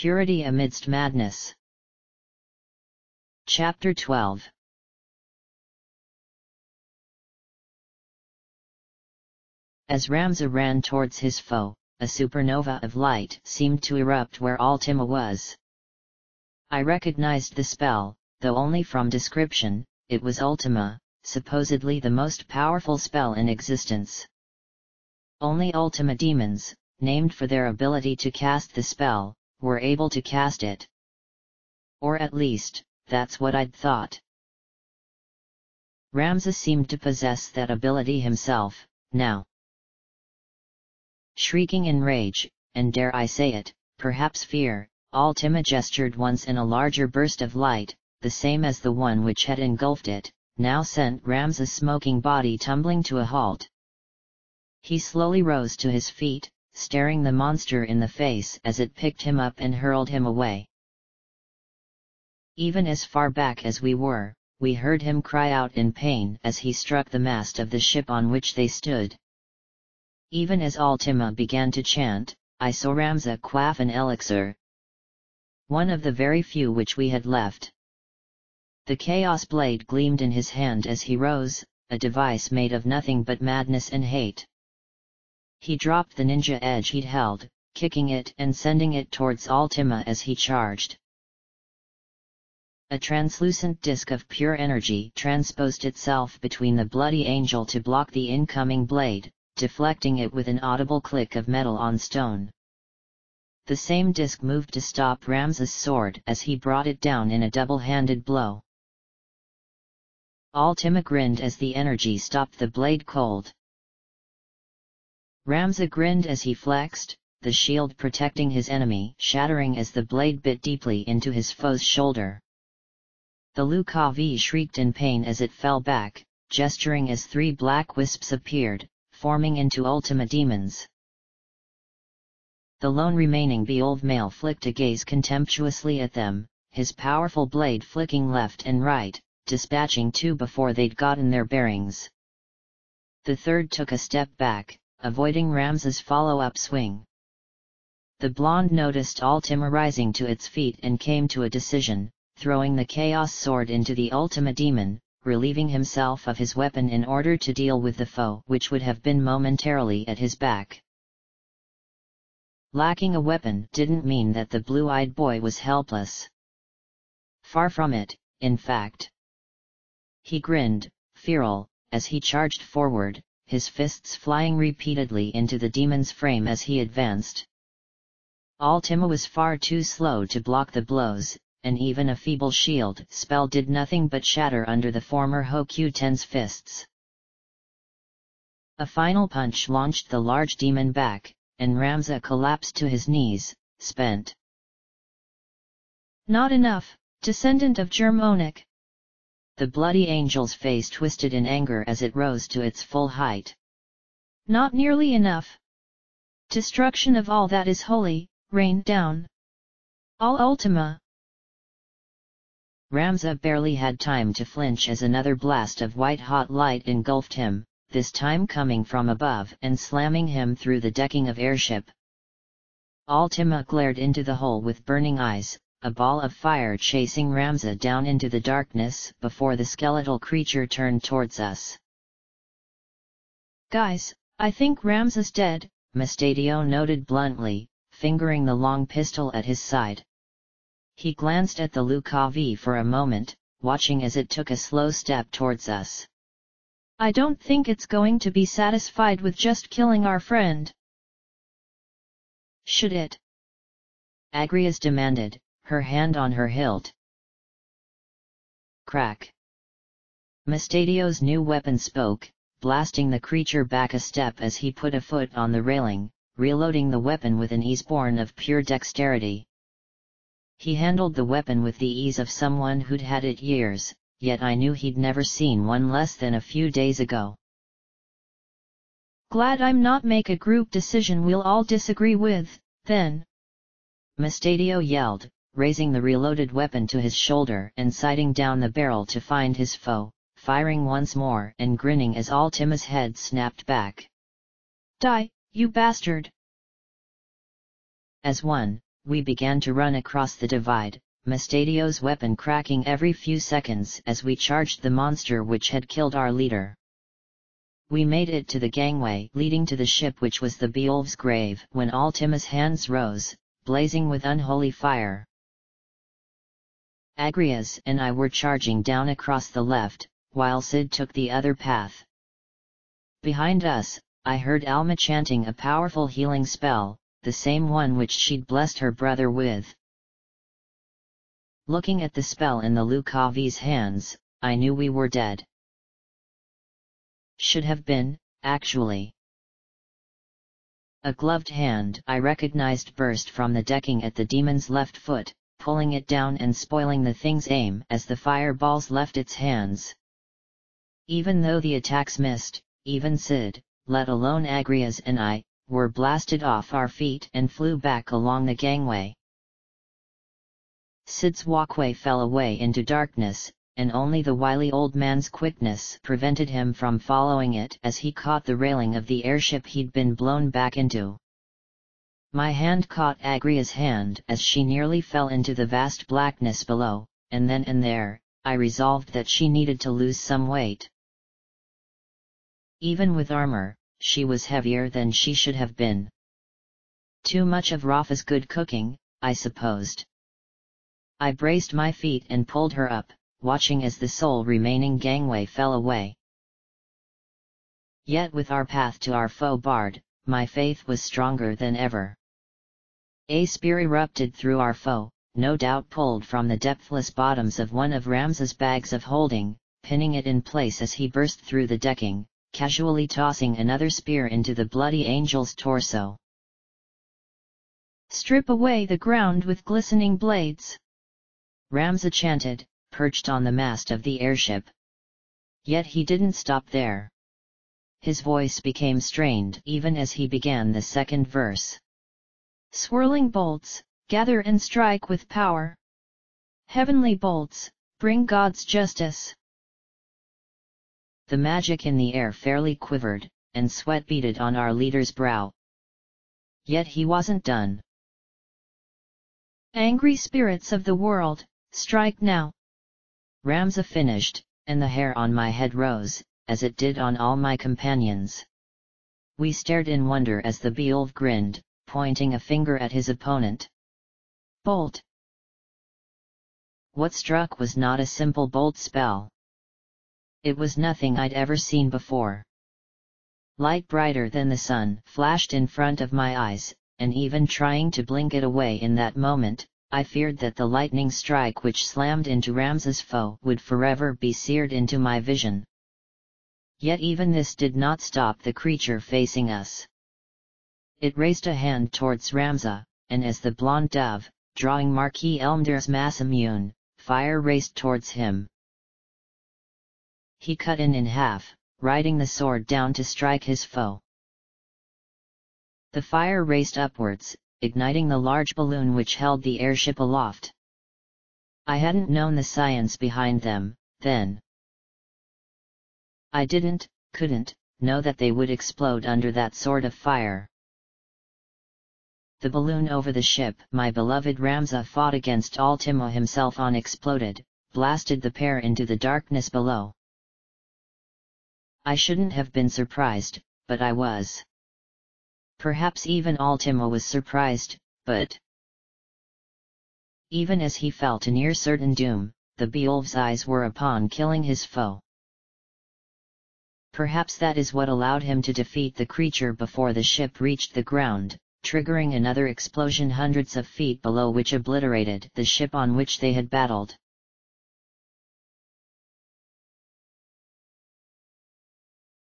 Purity amidst madness. Chapter 12. As Ramza ran towards his foe, a supernova of light seemed to erupt where Ultima was. I recognized the spell, though only from description. It was Ultima, supposedly the most powerful spell in existence. Only Ultima demons, named for their ability to cast the spell, were able to cast it. Or at least, that's what I'd thought. Ramza seemed to possess that ability himself, now. Shrieking in rage, and dare I say it, perhaps fear, Ultima gestured once and a larger burst of light, the same as the one which had engulfed it, now sent Ramza's smoking body tumbling to a halt. He slowly rose to his feet, staring the monster in the face as it picked him up and hurled him away. Even as far back as we were, we heard him cry out in pain as he struck the mast of the ship on which they stood. Even as Ultima began to chant, I saw Ramza quaff an elixir. One of the very few which we had left. The Chaos Blade gleamed in his hand as he rose, a device made of nothing but madness and hate. He dropped the ninja edge he'd held, kicking it and sending it towards Ultima as he charged. A translucent disk of pure energy transposed itself between the bloody angel to block the incoming blade, deflecting it with an audible click of metal on stone. The same disk moved to stop Ramza's sword as he brought it down in a double-handed blow. Ultima grinned as the energy stopped the blade cold. Ramza grinned as he flexed, the shield protecting his enemy shattering as the blade bit deeply into his foe's shoulder. The Lukavi shrieked in pain as it fell back, gesturing as three black wisps appeared, forming into Ultima demons. The lone remaining Beolv male flicked a gaze contemptuously at them, his powerful blade flicking left and right, dispatching two before they'd gotten their bearings. The third took a step back, avoiding Ramza's follow-up swing. The blonde noticed Ultima rising to its feet and came to a decision, throwing the Chaos Sword into the Ultima demon, relieving himself of his weapon in order to deal with the foe which would have been momentarily at his back. Lacking a weapon didn't mean that the blue-eyed boy was helpless. Far from it, in fact. He grinned, feral, as he charged forward, his fists flying repeatedly into the demon's frame as he advanced. Ultima was far too slow to block the blows, and even a feeble shield spell did nothing but shatter under the former Hokuten's fists. A final punch launched the large demon back, and Ramza collapsed to his knees, spent. Not enough, descendant of Germonic. The bloody angel's face twisted in anger as it rose to its full height. Not nearly enough. Destruction of all that is holy, rain down. All Ultima. Ramza barely had time to flinch as another blast of white-hot light engulfed him, this time coming from above and slamming him through the decking of airship. Ultima glared into the hole with burning eyes, a ball of fire chasing Ramza down into the darkness before the skeletal creature turned towards us. Guys, I think Ramza's dead, Mustadio noted bluntly, fingering the long pistol at his side. He glanced at the Lukavi for a moment, watching as it took a slow step towards us. I don't think it's going to be satisfied with just killing our friend. Should it? Agrias demanded, her hand on her hilt. Crack. Mustadio's new weapon spoke, blasting the creature back a step as he put a foot on the railing, reloading the weapon with an ease born of pure dexterity. He handled the weapon with the ease of someone who'd had it years, yet I knew he'd never seen one less than a few days ago. Glad I'm not make a group decision we'll all disagree with, then. Mustadio yelled, raising the reloaded weapon to his shoulder and sighting down the barrel to find his foe, firing once more and grinning as Ultima's head snapped back. Die, you bastard! As one, we began to run across the divide, Mustadio's weapon cracking every few seconds as we charged the monster which had killed our leader. We made it to the gangway leading to the ship, which was the Beowulf's grave, when Ultima's hands rose, blazing with unholy fire. Agrias and I were charging down across the left, while Sid took the other path. Behind us, I heard Alma chanting a powerful healing spell, the same one which she'd blessed her brother with. Looking at the spell in the Lucavi's hands, I knew we were dead. Should have been, actually. A gloved hand I recognized burst from the decking at the demon's left foot, pulling it down and spoiling the thing's aim as the fireballs left its hands. Even though the attacks missed, even Sid, let alone Agrias and I, were blasted off our feet and flew back along the gangway. Sid's walkway fell away into darkness, and only the wily old man's quickness prevented him from following it as he caught the railing of the airship he'd been blown back into. My hand caught Agria's hand as she nearly fell into the vast blackness below, and then and there, I resolved that she needed to lose some weight. Even with armor, she was heavier than she should have been. Too much of Rafa's good cooking, I supposed. I braced my feet and pulled her up, watching as the sole remaining gangway fell away. Yet with our path to our foe barred, my faith was stronger than ever. A spear erupted through our foe, no doubt pulled from the depthless bottoms of one of Ramza's bags of holding, pinning it in place as he burst through the decking, casually tossing another spear into the bloody angel's torso. "Strip away the ground with glistening blades," Ramza chanted, perched on the mast of the airship. Yet he didn't stop there. His voice became strained even as he began the second verse. "Swirling bolts, gather and strike with power. Heavenly bolts, bring God's justice." The magic in the air fairly quivered, and sweat beaded on our leader's brow. Yet he wasn't done. "Angry spirits of the world, strike now," Ramza finished, and the hair on my head rose, as it did on all my companions. We stared in wonder as the Beowulf grinned, pointing a finger at his opponent. "Bolt." What struck was not a simple bolt spell. It was nothing I'd ever seen before. Light brighter than the sun flashed in front of my eyes, and even trying to blink it away in that moment, I feared that the lightning strike which slammed into Ramza's foe would forever be seared into my vision. Yet even this did not stop the creature facing us. It raised a hand towards Ramza, and as the blonde dove, drawing Marquis Elmdir's mass immune, fire raced towards him. He cut in half, riding the sword down to strike his foe. The fire raced upwards, igniting the large balloon which held the airship aloft. I hadn't known the science behind them, then. I couldn't, know that they would explode under that sort of fire. The balloon over the ship my beloved Ramza fought against Ultima himself on exploded, blasted the pair into the darkness below. I shouldn't have been surprised, but I was. Perhaps even Ultima was surprised, but... Even as he fell to near certain doom, the Beowulf's eyes were upon killing his foe. Perhaps that is what allowed him to defeat the creature before the ship reached the ground, triggering another explosion hundreds of feet below which obliterated the ship on which they had battled.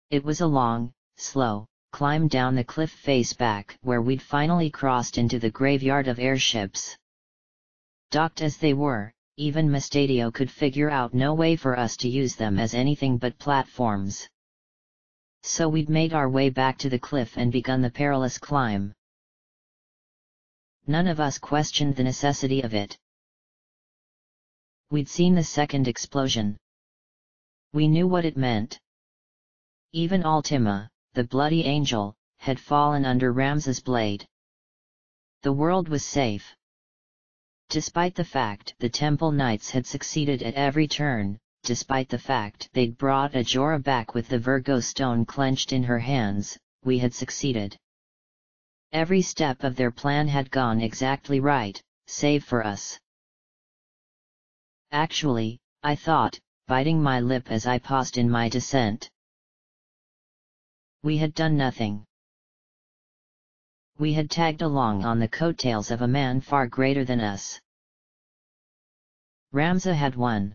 It was a long, slow climb down the cliff face back where we'd finally crossed into the graveyard of airships. Docked as they were, even Mustadio could figure out no way for us to use them as anything but platforms. So we'd made our way back to the cliff and begun the perilous climb. None of us questioned the necessity of it. We'd seen the second explosion. We knew what it meant. Even Ultima, the bloody angel, had fallen under Ramza's blade. The world was safe. Despite the fact the temple knights had succeeded at every turn, despite the fact they'd brought Ajora back with the Virgo stone clenched in her hands, we had succeeded. Every step of their plan had gone exactly right, save for us. Actually, I thought, biting my lip as I paused in my descent. We had done nothing. We had tagged along on the coattails of a man far greater than us. Ramza had won.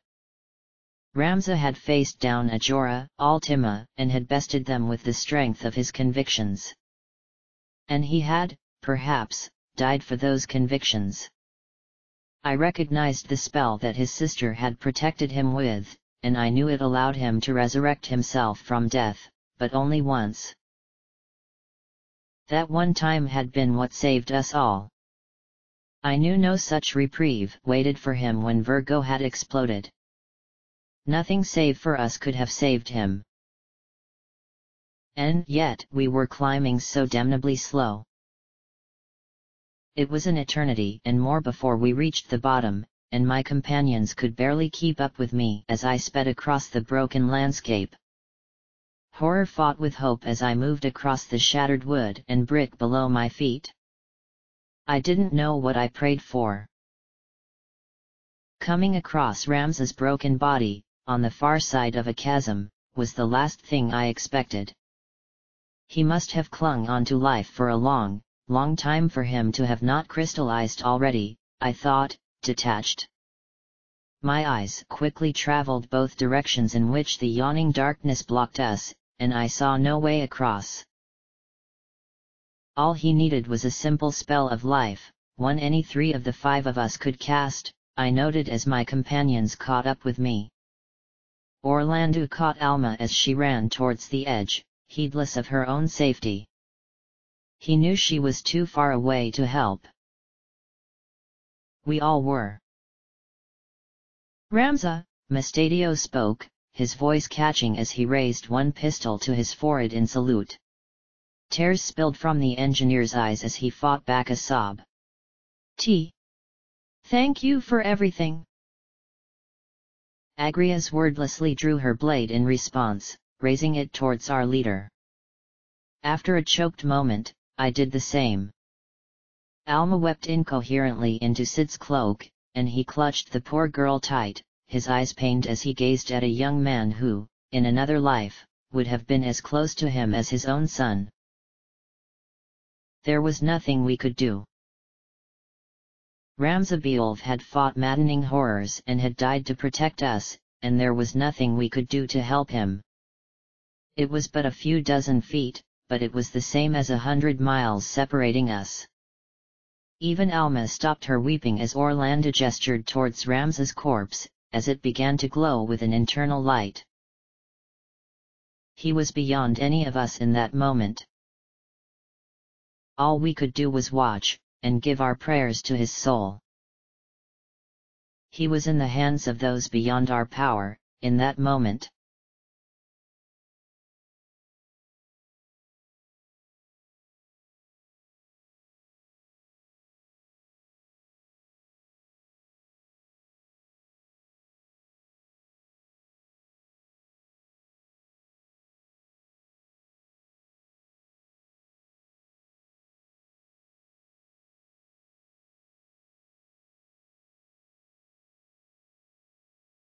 Ramza had faced down Ajora, Ultima, and had bested them with the strength of his convictions. And he had, perhaps, died for those convictions. I recognized the spell that his sister had protected him with, and I knew it allowed him to resurrect himself from death, but only once. That one time had been what saved us all. I knew no such reprieve waited for him when Virgo had exploded. Nothing save for us could have saved him. And yet we were climbing so damnably slow. It was an eternity and more before we reached the bottom, and my companions could barely keep up with me as I sped across the broken landscape. Horror fought with hope as I moved across the shattered wood and brick below my feet. I didn't know what I prayed for. Coming across Ramza's broken body, on the far side of a chasm, was the last thing I expected. He must have clung on to life for a long time for him to have not crystallized already, I thought, detached. My eyes quickly traveled both directions in which the yawning darkness blocked us, and I saw no way across. All he needed was a simple spell of life, one any three of the five of us could cast, I noted as my companions caught up with me. Orlando caught Alma as she ran towards the edge, heedless of her own safety. He knew she was too far away to help. We all were. Ramza, Mestadio spoke, his voice catching as he raised one pistol to his forehead in salute. Tears spilled from the engineer's eyes as he fought back a sob. Thank you for everything. Agrias wordlessly drew her blade in response, raising it towards our leader. After a choked moment, I did the same. Alma wept incoherently into Sid's cloak, and he clutched the poor girl tight, his eyes pained as he gazed at a young man who, in another life, would have been as close to him as his own son. There was nothing we could do. Ramza Beolv had fought maddening horrors and had died to protect us, and there was nothing we could do to help him. It was but a few dozen feet, but it was the same as 100 miles separating us. Even Alma stopped her weeping as Orlando gestured towards Ramza's corpse, as it began to glow with an internal light. He was beyond any of us in that moment. All we could do was watch, and give our prayers to his soul. He was in the hands of those beyond our power, in that moment.